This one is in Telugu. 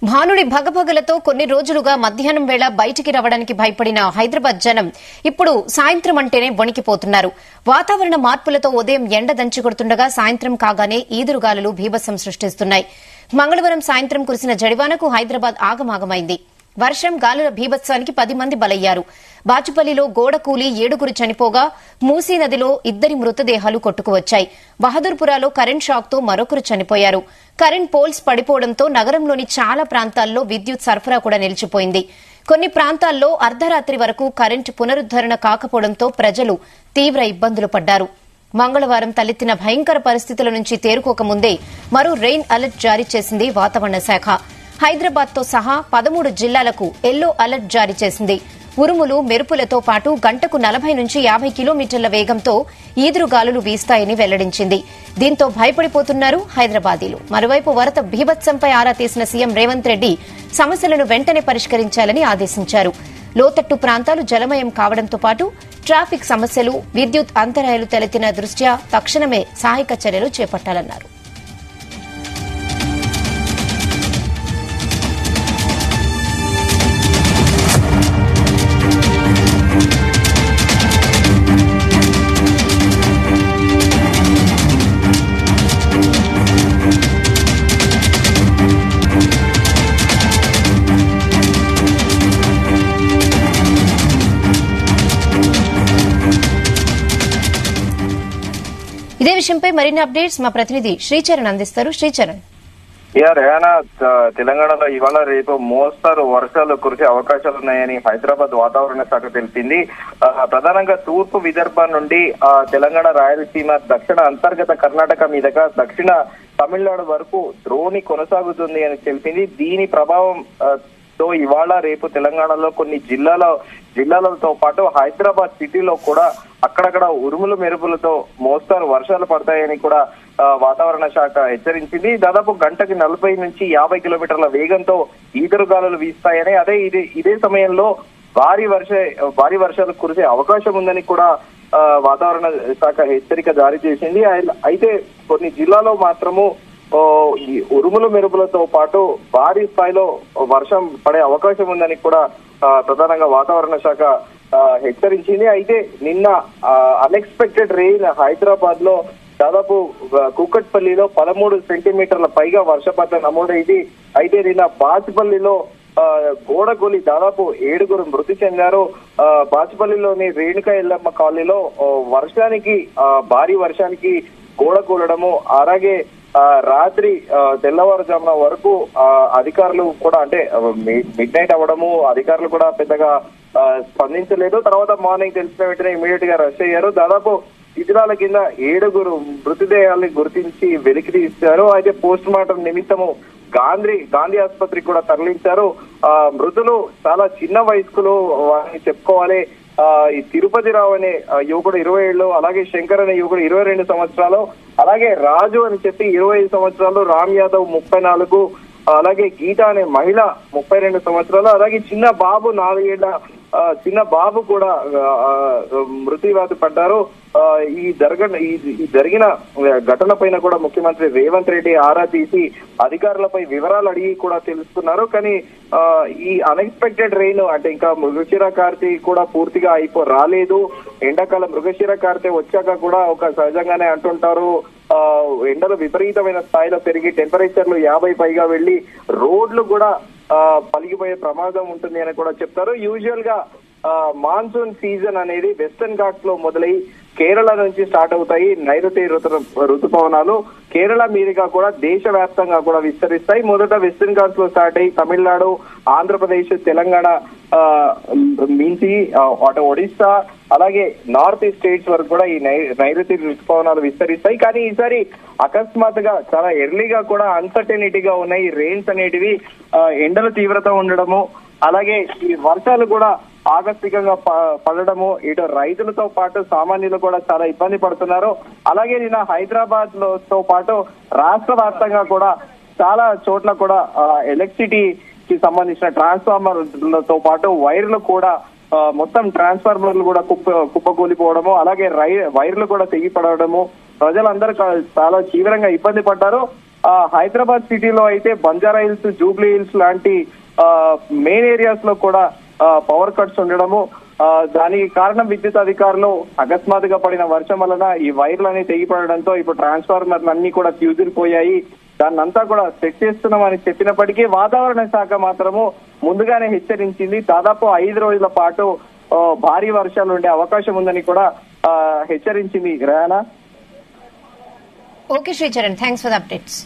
భానుడి భగభగలతో కొన్ని రోజులుగా మధ్యాహ్నం వేళ బయటికి రావడానికి భయపడిన హైదరాబాద్ జనం ఇప్పుడు సాయంత్రం అంటేనే వణికిపోతున్నారు. వాతావరణ మార్పులతో ఉదయం ఎండ దంచుకొడుతుండగా సాయంత్రం కాగానే ఈదురుగాలులు బీభత్సం సృష్టిస్తున్నాయి. మంగళవారం సాయంత్రం కురిసిన జడివానకు హైదరాబాద్ ఆగమాగమైంది. వర్షం గాలుల బీభత్సానికి 10 మంది బలయ్యారు. బాచుపల్లిలో గోడ కూలి 7 చనిపోగా మూసీ నదిలో 2 మృతదేహాలు కొట్టుకువచ్చాయి. బహదూర్పురాలో కరెంట్ షాక్తో మరొకరు చనిపోయారు. కరెంట్ పోల్స్ పడిపోవడంతో నగరంలోని చాలా ప్రాంతాల్లో విద్యుత్ సరఫరా కూడా నిలిచిపోయింది. కొన్ని ప్రాంతాల్లో అర్ధరాత్రి వరకు కరెంటు పునరుద్దరణ కాకపోవడంతో ప్రజలు తీవ్ర ఇబ్బందులు పడ్డారు. మంగళవారం తలెత్తిన భయంకర పరిస్థితుల నుంచి తేరుకోకముందే మరో రెయిన్ అలర్ట్ జారీ చేసింది వాతావరణ శాఖ. హైదరాబాద్ తో సహా 13 జిల్లాలకు ఎల్లో అలర్ట్ జారీ చేసింది. ఉరుములు మెరుపులతో పాటు గంటకు 40 నుంచి 50 కిలోమీటర్ల వేగంతో ఈదురుగాలులు వీస్తాయని వెల్లడించింది. దీంతో భయపడిపోతున్నారు హైదరాబాదీలు. మరోవైపు వరద బీభత్సంపై ఆరా తీసిన సీఎం రేవంత్ రెడ్డి సమస్యలను వెంటనే పరిష్కరించాలని ఆదేశించారు. లోతట్టు ప్రాంతాలు జలమయం కావడంతో పాటు ట్రాఫిక్ సమస్యలు, విద్యుత్ అంతరాయాలు తలెత్తిన దృష్ట్యా తక్షణమే సహాయక చర్యలు చేపట్టాలన్నారు. ఇదే విషయంపై మరిన్ని అప్డేట్స్ మా ప్రతినిధి శ్రీచరణ్ అందిస్తారు. శ్రీచరణ్, రేనా, తెలంగాణలో ఇవాళ రేపు మోస్తరు వర్షాలు కురిసే అవకాశాలున్నాయని హైదరాబాద్ వాతావరణ శాఖ తెలిపింది. ప్రధానంగా తూర్పు విదర్భ నుండి తెలంగాణ, రాయలసీమ, దక్షిణ అంతర్గత కర్ణాటక మీదుగా దక్షిణ తమిళనాడు వరకు ద్రోణి కొనసాగుతుంది అని తెలిపింది. దీని ప్రభావం తో ఇవాళ రేపు తెలంగాణలో కొన్ని జిల్లాలతో పాటు హైదరాబాద్ సిటీలో కూడా అక్కడక్కడ ఉరుములు మెరుపులతో మోస్తారు వర్షాలు పడతాయని కూడా వాతావరణ శాఖ హెచ్చరించింది. దాదాపు గంటకి 40 నుంచి 50 కిలోమీటర్ల వేగంతో ఈదురుగాలులు వీస్తాయని, ఇదే సమయంలో భారీ వర్షాలు కురిసే అవకాశం ఉందని కూడా వాతావరణ శాఖ హెచ్చరిక జారీ చేసింది. అయితే కొన్ని జిల్లాలో మాత్రము ఈ ఉరుములు మెరుపులతో పాటు భారీ స్థాయిలో వర్షం పడే అవకాశం ఉందని కూడా ప్రధానంగా వాతావరణ శాఖ హెచ్చరించింది. అయితే నిన్న అన్ఎక్స్పెక్టెడ్ రెయిన్ హైదరాబాద్ లో దాదాపు కూకట్పల్లిలో 13 సెంటీమీటర్ల పైగా వర్షపాతం నమోదైంది. అయితే నిన్న బాచుపల్లిలో గోడగూలి దాదాపు 7 మృతి చెందారు. బాచుపల్లిలోని రేణుకా ఎల్లమ్మ కాలనీలో భారీ వర్షానికి గోడ కూలడము, అలాగే రాత్రి తెల్లవారుజామున వరకు అధికారులు కూడా అంటే మిడ్ నైట్ అవ్వడము, అధికారులు కూడా పెద్దగా స్పందించలేదు. తర్వాత మార్నింగ్ తెలిసిన వెంటనే ఇమీడియట్ గా రష్ అయ్యారు. దాదాపు శిథిలాల కింద 7 మృతదేహాల్ని గుర్తించి వెలికి తీశారు. అయితే పోస్ట్ మార్టం నిమిత్తము గాంధీ ఆసుపత్రికి కూడా తరలించారు. మృతులు చాలా చిన్న వయస్కులు వారిని చెప్పుకోవాలి. ఈ తిరుపతి రావు అనే యువకుడు 20 ఏళ్ళు, అలాగే శంకర్ అనే యువకుడు 22 సంవత్సరాలు, అలాగే రాజు అని చెప్పి 25 సంవత్సరాలు, రామ్ యాదవ్ 34, అలాగే గీత అనే మహిళ 32 సంవత్సరాలు, అలాగే చిన్న బాబు 4 ఏళ్ల చిన్న బాబు కూడా మృత్యువాత పడ్డారు. ఈ జరిగిన ఘటన పైన కూడా ముఖ్యమంత్రి రేవంత్ రెడ్డి ఆరా తీసి అధికారులపై వివరాలు అడిగి కూడా తెలుసుకున్నారు. కానీ ఈ అన్ఎక్స్పెక్టెడ్ రెయిన్ అంటే ఇంకా మృగశిర కార్తె కూడా పూర్తిగా రాలేదు. ఎండాకాలం మృగశిర కార్తె వచ్చాక కూడా ఒక సహజంగానే అంటుంటారు ఎండలు విపరీతమైన స్థాయిలో పెరిగి టెంపరేచర్లు 50 పైగా వెళ్లి రోడ్లు కూడా పలిగిపోయే ప్రమాదం ఉంటుంది అని కూడా చెప్తారు. యూజువల్ గా మాన్సూన్ సీజన్ అనేది వెస్టర్న్ ఘాట్స్ లో మొదలై కేరళ నుంచి స్టార్ట్ అవుతాయి. నైరుతి రుతుపవనాలు కేరళ మీదుగా కూడా దేశవ్యాప్తంగా కూడా విస్తరిస్తాయి. మొదట వెస్టర్న్ ఘాట్స్ లో స్టార్ట్ అయ్యి తమిళనాడు, ఆంధ్రప్రదేశ్, తెలంగాణ మించి అటు ఒడిస్సా, అలాగే నార్త్ ఈస్ట్ స్టేట్స్ వరకు కూడా ఈ నైరుతి రుతుపవనాలు విస్తరిస్తాయి. కానీ ఈసారి అకస్మాత్తుగా చాలా ఎర్లీగా కూడా అన్సర్టెనిటీగా ఉన్నాయి. రెయిన్స్ అనేటివి ఎండల తీవ్రత ఉండడము, అలాగే ఈ వర్షాలు కూడా ఆకస్మికంగా పడడము, ఇటు రైతులతో పాటు సామాన్యులు కూడా చాలా ఇబ్బంది పడుతున్నారు. అలాగే నిన్న హైదరాబాద్ తో పాటు రాష్ట్ర వ్యాప్తంగా కూడా చాలా చోట్ల కూడా ఎలక్ట్రిసిటీకి సంబంధించిన ట్రాన్స్ఫార్మర్లతో పాటు వైర్లు కూడా మొత్తం ట్రాన్స్ఫార్మర్లు కూడా కుప్పకూలిపోవడము, అలాగే వైర్లు కూడా తెగిపడడము, ప్రజలందరూ చాలా తీవ్రంగా ఇబ్బంది పడ్డారు. హైదరాబాద్ సిటీలో అయితే బంజారా హిల్స్, జూబ్లీ హిల్స్ లాంటి మెయిన్ ఏరియాస్ లో కూడా పవర్ కట్స్ ఉండడము, దానికి కారణం విద్యుత్ అధికారులు అకస్మాత్తుగా పడిన వర్షం వలన ఈ వైర్లన్నీ తెగిపడడంతో ఇప్పుడు ట్రాన్స్ఫార్మర్లు అన్ని కూడా ఫ్యూజులు పోయాయి. దాన్నంతా కూడా సెట్ చేస్తున్నామని చెప్పినప్పటికీ వాతావరణ శాఖ మాత్రము ముందుగానే హెచ్చరించింది. దాదాపు 5 రోజుల పాటు భారీ వర్షాలు ఉండే అవకాశం ఉందని కూడా హెచ్చరించింది. రానా. Okay Sricharan, thanks for the updates.